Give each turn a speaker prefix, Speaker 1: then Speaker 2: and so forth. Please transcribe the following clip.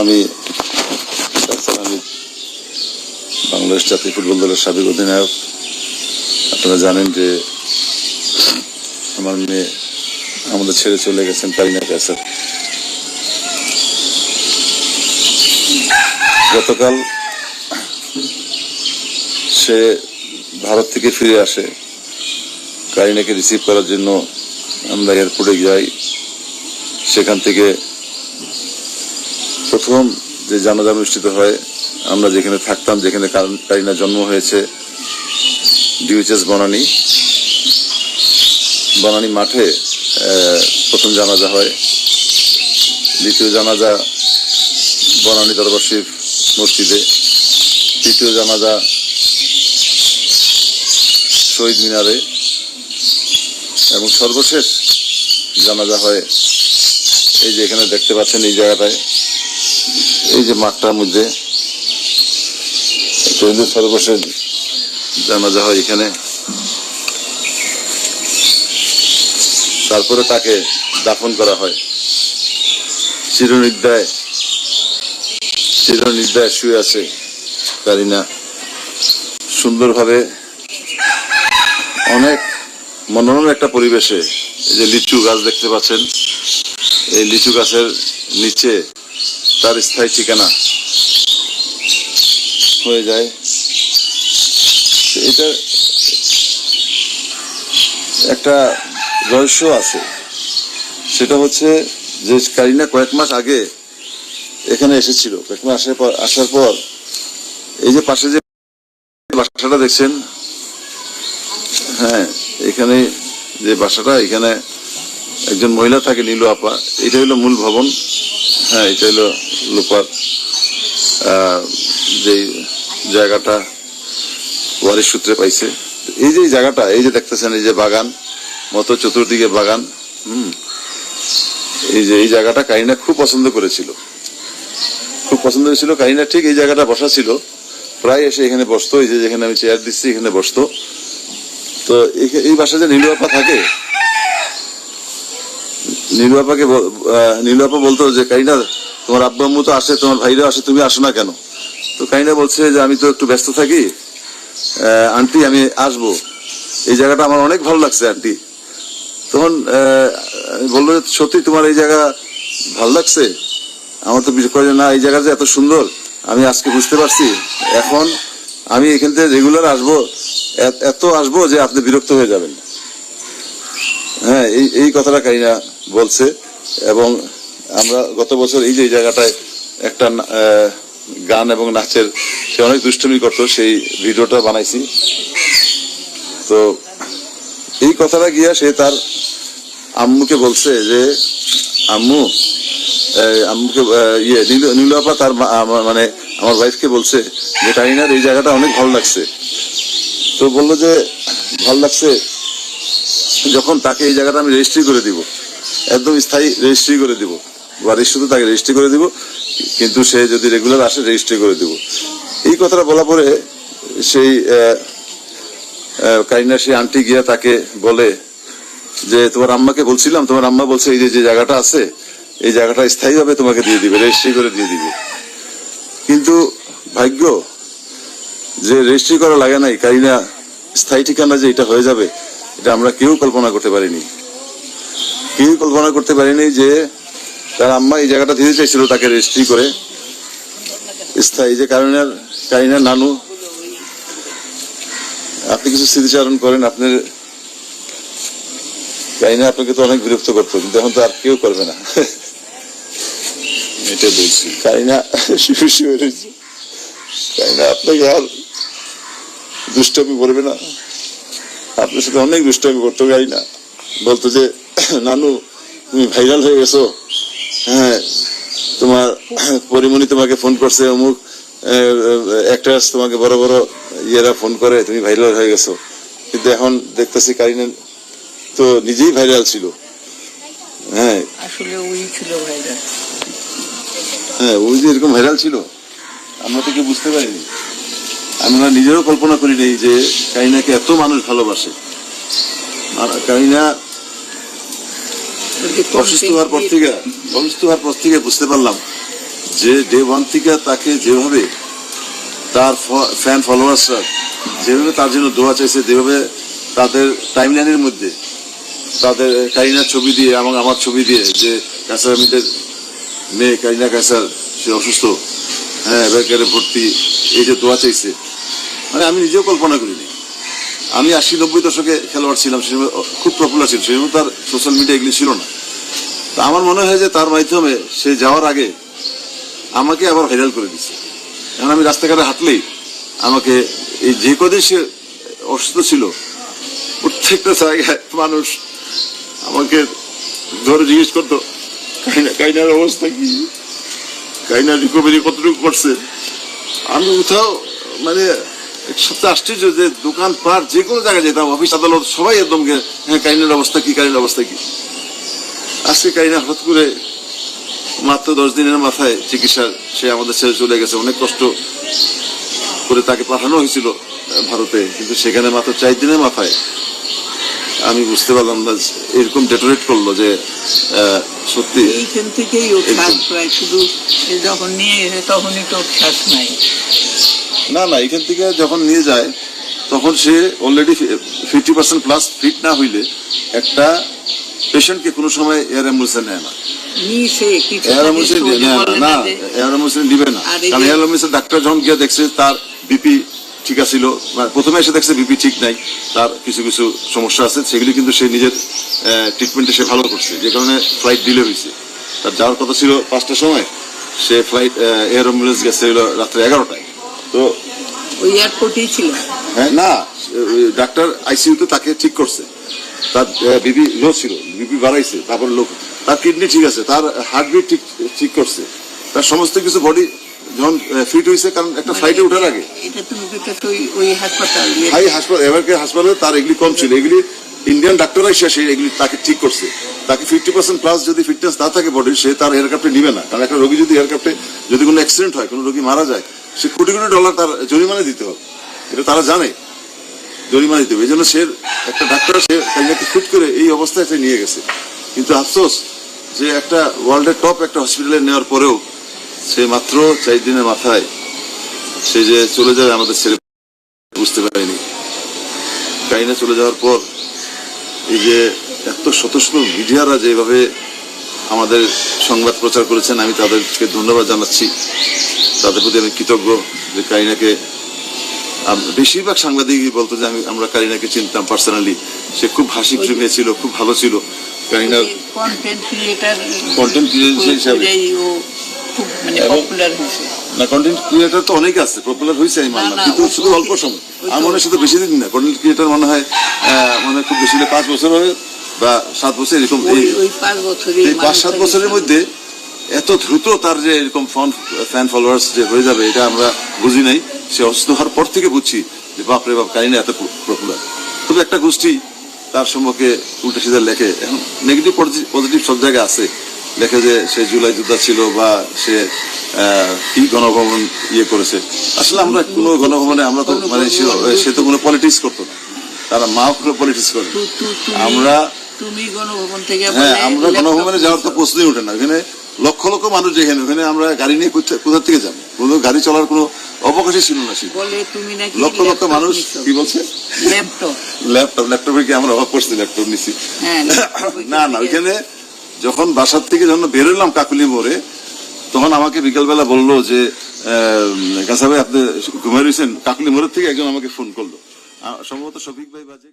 Speaker 1: আমি ডাক্তার হামিদ, বাংলাদেশ জাতীয় ফুটবল দলের সাবেক অধিনায়ক। আপনারা জানেন যে আমার মেয়ে আমাদের ছেড়ে চলে গেছেন, কারিনা কায়সার। গতকাল সে ভারত থেকে ফিরে আসে। কারিনাকে রিসিভ করার জন্য আমরা এয়ারপোর্টে যাই। সেখান থেকে প্রথম যে জানাজা অনুষ্ঠিত হয়, আমরা যেখানে থাকতাম, যেখানে কারিনা জন্ম হয়েছে, ডিউচেস বনানী মাঠে প্রথম জানাজা হয়। দ্বিতীয় জানাজা বনানী দরবার শরীফ মসজিদে। তৃতীয় জানাজা শহীদ মিনারে। এবং সর্বশেষ জানাজা হয় এই যে এখানে দেখতে পাচ্ছেন, এই জায়গাটায়, এই যে মাঠটার মধ্যে সর্বশেষ জানাজা হয় এখানে। তারপরে তাকে দাফন করা হয়। চিরনিদ্রায় শুয়ে আছে কারিনা, সুন্দরভাবে, অনেক মনোরম একটা পরিবেশে। এই যে লিচু গাছ দেখতে পাচ্ছেন, এই লিচু গাছের নিচে তার স্থায়ী ঠিকানা হয়ে যায়। এটা একটা রহস্য আছে, সেটা হচ্ছে যে কারিনা কয়েক মাস আগে এখানে এসেছিল। কয়েক মাস আসার পর এই যে পাশে যে বাসাটা দেখছেন, হ্যাঁ, এখানে যে বাসাটা, এখানে একজন মহিলা থাকে, নীলু আপা। এটা হলো মূল ভবন। হ্যাঁ, এটা হলো লোপার যে জায়গাটা ওয়ারিশ সূত্রে পাইছে। এই যে জায়গাটা, এই যে দেখতেছেন, এই যে বাগান মতো, চতুর্দিকে বাগান। এই জায়গাটা কারিনা খুব পছন্দ করেছিল। কারিনা ঠিক এই জায়গাটা বসা ছিল, প্রায় এসে এখানে বসতো। এই যে যেখানে আমি চেয়ার দিচ্ছি, এখানে বসতো। তো এই বাসায় যে নীলু আপা থাকে, নীলু আপা বলতো যে কারিনা, তোমার আব্বু আম্মু তো আসে, তোমার ভাইরা আসে, তুমি আসো না কেন? তো কারিনা বলছে যে আমি তো একটু ব্যস্ত থাকি, আন্টি আমি আসবো, এই জায়গাটা আমার অনেক ভালো লাগছে আন্টি। তখন বললো, সত্যি তোমার এই জায়গা ভালো লাগছে? আমার তো বিশেষ করে না, এই জায়গা যে এত সুন্দর আমি আজকে বুঝতে পারছি। এখন আমি এখান থেকে রেগুলার আসবো, এত আসবো যে আপনি বিরক্ত হয়ে যাবেন। হ্যাঁ, এই কথাটা কারিনা বলছে। এবং আমরা গত বছর এই যে এই জায়গাটায় একটা গান এবং নাচের, সে অনেক দুষ্টুমি করতো, সেই ভিডিওটা বানাইছি। তো এই কথাটা গিয়া সে তার আম্মুকে বলছে যে আম্মুকে নীলু আপা তার মানে আমার ওয়াইফকে বলছে যে কারিনার এই জায়গাটা অনেক ভালো লাগছে। তো বললো যে ভালো লাগছে যখন তাকে এই জায়গাটা আমি রেজিস্ট্রি করে দিব, একদম স্থায়ী রেজিস্ট্রি করে দিব, বাড়ির শুধু তাকে রেজিস্ট্রি করে দিব, কিন্তু সে যদি রেগুলার আসে রেজিস্ট্রি করে দিব। এই কথাটা বলা পরে সেই কারিনা, সেই আন্টি গিয়া তাকে বলে যে তোমার আম্মাকে বলছিলাম, তোমার আম্মা বলছে এই যে জায়গাটা আছে, এই জায়গাটা স্থায়ীভাবে তোমাকে দিয়ে দিবে, রেজিস্ট্রি করে দিয়ে দিবে। কিন্তু ভাগ্য যে রেজিস্ট্রি করা লাগে নাই, কারিনা স্থায়ী ঠিকানা যে এটা হয়ে যাবে, এটা আমরা কেউ কল্পনা করতে পারিনি। যে তার আম্মা এই জায়গাটা দিতে চাইছিল তাকে রেজিস্ট্রি করে স্থায়ী। যে কারিনার নানু, আপনি কিছু স্মৃতিচারণ করেন। আপনার কারিনা আপনাকে তো অনেক বিরক্ত করতো, কিন্তু এখন তো আর কেউ করবে না। এটা বলছি, কারিনা আপনাকে আর দুষ্টামি করবে না। আপনার সাথে অনেক দুষ্টামি করতো কারিনা। বলতো যে নানু তুমি ভাইরাল হয়ে গেছো, হ্যাঁ, তোমার পরিমণি তোমাকে ফোন করছে, অমুক অ্যাক্ট্রেস তোমাকে বড় বড় ইয়েরা ফোন করে, তুমি ভাইরাল হয়ে গেছো। কিন্তু এখন দেখতেছি কারিনা তো নিজেই ভাইরাল ছিল। হ্যাঁ, আসলে ওই ছিল ভাইরাল। হ্যাঁ, ওই যে এরকম ভাইরাল ছিল, আমরা তো কেউ বুঝতে পারিনি। আমরা নিজেরও কল্পনা করি নাই যে কারিনাকে এত মানুষ ভালোবাসে। কারিনা অসুস্থ হওয়ার পর থেকে বুঝতে পারলাম যে ডে ওয়ান থেকে তাকে যেভাবে তার ফ্যান ফলোয়ার্সরা যেভাবে তার জন্য দোয়া চাইছে, যেভাবে তাদের টাইমলাইনের মধ্যে তাদের কারিনার ছবি দিয়ে এবং আমার ছবি দিয়ে যে ক্যান্সার আমিদের মেয়ে কারিনা ক্যান্সার, সে অসুস্থ, হ্যাঁ এবারে ভর্তি, এই যে দোয়া চাইছে, মানে আমি নিজেও কল্পনা করিনি। আমি 80-90 দশকে খেলোয়াড় ছিলাম, সে সময় খুব পপুলার ছিল, সেই সময় তার সোশ্যাল মিডিয়া এগুলি ছিল না। তো আমার মনে হয় যে তার মাধ্যমে সে যাওয়ার আগে আমাকে আবার ভাইরাল করে দিচ্ছে। এখন আমি রাস্তাঘাটে হাঁটলেই আমাকে এই যে কদিন সে অসুস্থ ছিল প্রত্যেকটা জায়গায় মানুষ আমাকে ধরে জিজ্ঞেস করতো কাইনার অবস্থা কি, কাইনার রিকভারি কতটুকু করছে। আমি কোথাও মানে সবচেয়ে আশ্চর্য যে দোকান পাট যে কোনো জায়গায় যেতাম, অফিস আদালত, সবাই একদম হ্যাঁ কাইনার অবস্থা কি, কাইনার অবস্থা কি। আজকে কাইনা হঠাৎ করে মাত্র 10 দিনের মাথায় চিকিৎসা, সে আমাদের ছেড়ে চলে গেছে। অনেক কষ্ট করে তাকে পাঠানো হয়েছিল ভারতে, কিন্তু সেখানে মাত্র 4 দিনের মাথায় আমি বুঝতে পারলাম না এরকম ডেটোরেট করলো যে সত্যি
Speaker 2: এইখান থেকেই ও শ্বাস প্রায় শুধু যখন নিয়ে গেছে তখনই তো শ্বাস নাই।
Speaker 1: না না, এখান থেকে যখন নিয়ে যায় তখন সে অলরেডি 50% প্লাস ফিট না হইলে একটা পেশেন্টকে কোনো সময় এয়ার অ্যাম্বুলেন্সে নেয় না, এয়ার অ্যাম্বুলেন্সে নেয় না, না এয়ার অ্যাম্বুলেন্সে নিবে না। কারণ এয়ার অ্যাম্বুলেন্সের ডাক্তার যখন গিয়ে দেখছে তার বিপি ঠিক আছিল, প্রথমে এসে দেখছে বিপি ঠিক নাই, তার কিছু কিছু সমস্যা আছে, সেগুলি কিন্তু সে নিজের ট্রিটমেন্টে সে ভালো করছে, যে কারণে ফ্লাইট ডিলে হয়েছে। তার যাওয়ার কথা ছিল 5টার সময়, সে ফ্লাইট এয়ার অ্যাম্বুলেন্স গেছে হলো রাত্রে 11টায়। তো
Speaker 2: ওই এয়ারপোর্টেই ছিল,
Speaker 1: হ্যাঁ না, ডাক্তার আইসিইউতে তাকে ঠিক করছে, তার বিপি লো ছিল, বিপি বাড়াইছে, তারপর লোক তার কিডনি ঠিক আছে, তার হার্টবিট ঠিক করছে, তার সমস্ত কিছু বডি যখন ফিট হয়েছে। কারণ একটা ফ্লাইটে ওঠার আগে
Speaker 2: এটা তুমি ওই হাসপাতাল
Speaker 1: এবারকে হাসপাতালে তার এগুলি কম ছিল, এগুলি ইন্ডিয়ান ডাক্তাররা এসে এগুলি তাকে ঠিক করছে। তাকে 50% প্লাস যদি ফিটনেস না থাকে বডির, সে তার এয়ারক্রাফটে নিবে না। কারণ একটা রোগী যদি এয়ারক্রাফটে যদি কোনো অ্যাক্সিডেন্ট হয়, কোনো রোগী মারা যায়, সে কোটি কোটি ডলার তার জরিমানা দিতে হবে, এটা তারা জানে, জরিমানা দিতে হবে। এই জন্য সে একটা ডাক্তার সে কাইনাকে ফিট করে এই অবস্থায় সে নিয়ে গেছে। কিন্তু আফসোস যে একটা ওয়ার্ল্ডের টপ একটা হসপিটালে নেওয়ার পরেও সে মাত্র 4 দিনের মাথায় সে যে চলে যাবে আমাদের ছেলে বুঝতে পারেনি। কাইনা চলে যাওয়ার পর এই যে এত শত শত মিডিয়ারা যেভাবে আমাদের সংবাদ প্রচার করেছেন, আমি তাদেরকে ধন্যবাদ জানাচ্ছি, তাদের প্রতি আমি কৃতজ্ঞ। যে কারিনাকে বেশিরভাগ সাংবাদিকই বলতো যে আমরা কারিনাকে চিনতাম পার্সোনালি, সে খুব হাসি মেয়ে ছিল, খুব ভালো ছিল। কারিনার কন্টেন্ট ক্রিয়েটর হিসাবে না, কন্টেন্ট ক্রিয়েটর তো অনেক আছে, পপুলার হয়েছে আমি মানলাম, কিন্তু শুধু অল্প সময়। আমার মনে হয় শুধু বেশি দিন না, কন্টেন্ট ক্রিয়েটর মনে হয় মানে খুব বেশি 5 বছর হবে বা 7 বছর এরকম। এই 5-7 বছরের মধ্যে এত দ্রুত তার যে এরকম ফ্যান ফলোয়ার্স যে হয়ে যাবে, এটা আমরা বুঝি নাই। সে অসুস্থ হওয়ার পর থেকে বুঝছি যে বাপরে বাপ, কারিনা এত পপুলার। তবে একটা গোষ্ঠী তার সম্পর্কে উল্টা সিধা লেখে, এখন নেগেটিভ পজিটিভ সব জায়গায় আছে, লেখে যে সে জুলাই যোদ্ধা ছিল বা সে কি গণভবন করেছে। আসলে আমরা কোনো গণভবনে আমরা তো মানে সে তো কোনো পলিটিক্স করতো না, তারা মাও কোনো পলিটিক্স করে। আমরা আমরা গণভবনে যাওয়ার তো প্রশ্নই ওঠে না। ওখানে লক্ষ লক্ষ মানুষ যেখানে, ওখানে আমরা গাড়ি নিয়ে কোথা থেকে যাবো, কোনো গাড়ি চলার কোনো অবকাশই ছিল না। লক্ষ লক্ষ মানুষ কি বলছে, ল্যাপটপে কি আমরা অভাব করছি, ল্যাপটপ নিছি না না। ওইখানে যখন বাসার থেকে যখন বেরোলাম কাকুলি মোড়ে, তখন আমাকে বিকালবেলা বললো যে কাসা ভাই আপনি ঘুমাই রয়েছেন। কাকুলি মোড়ের থেকে একজন আমাকে ফোন করলো, সম্ভবত শফিক ভাই বাজে।